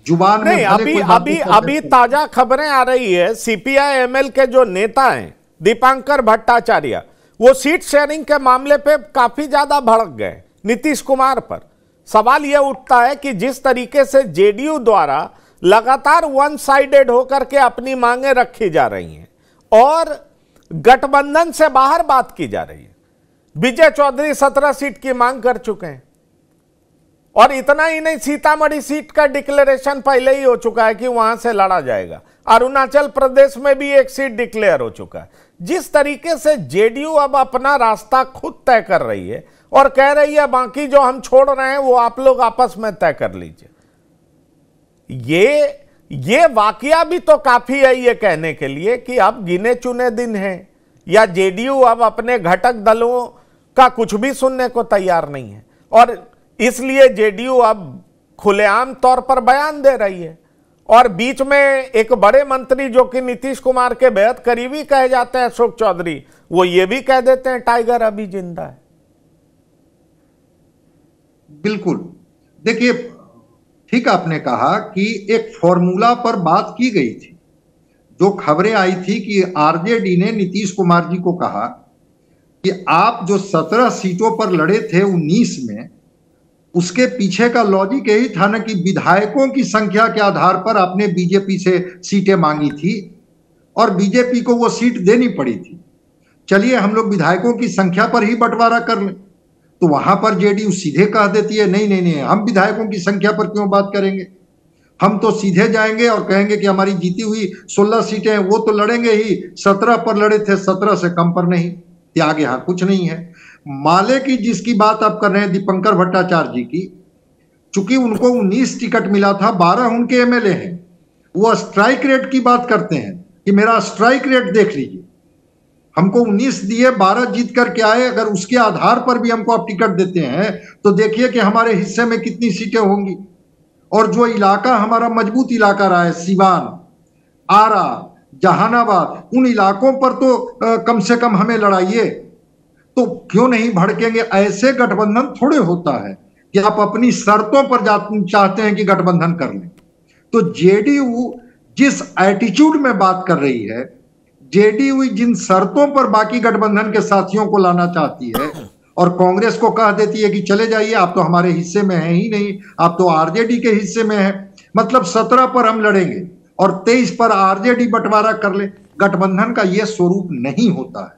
जुबान में नहीं, अभी ताजा खबरें आ रही है, सीपीआई एमएल के जो नेता हैं दीपांकर भट्टाचार्य, वो सीट शेयरिंग के मामले पे काफी ज्यादा भड़क गए नीतीश कुमार पर। सवाल यह उठता है कि जिस तरीके से जेडीयू द्वारा लगातार वन साइडेड होकर के अपनी मांगे रखी जा रही हैं और गठबंधन से बाहर बात की जा रही है। विजय चौधरी 17 सीट की मांग कर चुके हैं और इतना ही नहीं, सीतामढ़ी सीट का डिक्लेरेशन पहले ही हो चुका है कि वहां से लड़ा जाएगा। अरुणाचल प्रदेश में भी एक सीट डिक्लेयर हो चुका है। जिस तरीके से जेडीयू अब अपना रास्ता खुद तय कर रही है और कह रही है बाकी जो हम छोड़ रहे हैं वो आप लोग आपस में तय कर लीजिए, ये वाकया भी तो काफी है ये कहने के लिए कि अब गिने चुने दिन हैं या जेडीयू अब अपने घटक दलों का कुछ भी सुनने को तैयार नहीं है और इसलिए जेडीयू अब खुलेआम तौर पर बयान दे रही है। और बीच में एक बड़े मंत्री जो कि नीतीश कुमार के बेहद करीबी कहे जाते हैं, अशोक चौधरी, वो ये भी कह देते हैं टाइगर अभी जिंदा है। बिल्कुल, देखिए ठीक आपने कहा कि एक फॉर्मूला पर बात की गई थी। जो खबरें आई थी कि आरजेडी ने नीतीश कुमार जी को कहा कि आप जो 17 सीटों पर लड़े थे 19 में, उसके पीछे का लॉजिक यही था ना कि विधायकों की संख्या के आधार पर आपने बीजेपी से सीटें मांगी थी और बीजेपी को वो सीट देनी पड़ी थी। चलिए हम लोग विधायकों की संख्या पर ही बंटवारा कर लें, तो वहां पर जेडीयू सीधे कह देती है नहीं नहीं नहीं, हम विधायकों की संख्या पर क्यों बात करेंगे, हम तो सीधे जाएंगे और कहेंगे कि हमारी जीती हुई 16 सीटें हैं वो तो लड़ेंगे ही, 17 पर लड़े थे, 17 से कम पर नहीं, त्याग यहां कुछ नहीं है। माले की जिसकी बात आप कर रहे हैं दीपंकर भट्टाचार्य जी की, चूंकि उनको 19 टिकट मिला था, 12 उनके एमएलए हैं, वो स्ट्राइक रेट की बात करते हैं कि मेरा स्ट्राइक रेट देख लीजिए, हमको 19 दिए, 12 जीत करके आए, अगर उसके आधार पर भी हमको आप टिकट देते हैं तो देखिए कि हमारे हिस्से में कितनी सीटें होंगी। और जो इलाका हमारा मजबूत इलाका रहा है, सीवान, आरा, जहानाबाद, उन इलाकों पर तो कम से कम हमें लड़ाइए, तो क्यों नहीं भड़केंगे। ऐसे गठबंधन थोड़े होता है कि आप अपनी शर्तों पर चाहते हैं कि गठबंधन कर लें। तो जेडीयू जिस एटीट्यूड में बात कर रही है, जेडीयू जिन शर्तों पर बाकी गठबंधन के साथियों को लाना चाहती है और कांग्रेस को कह देती है कि चले जाइए, आप तो हमारे हिस्से में हैं ही नहीं, आप तो आरजेडी के हिस्से में हैं, मतलब 17 पर हम लड़ेंगे और 23 पर आरजेडी बंटवारा कर ले, गठबंधन का यह स्वरूप नहीं होता है।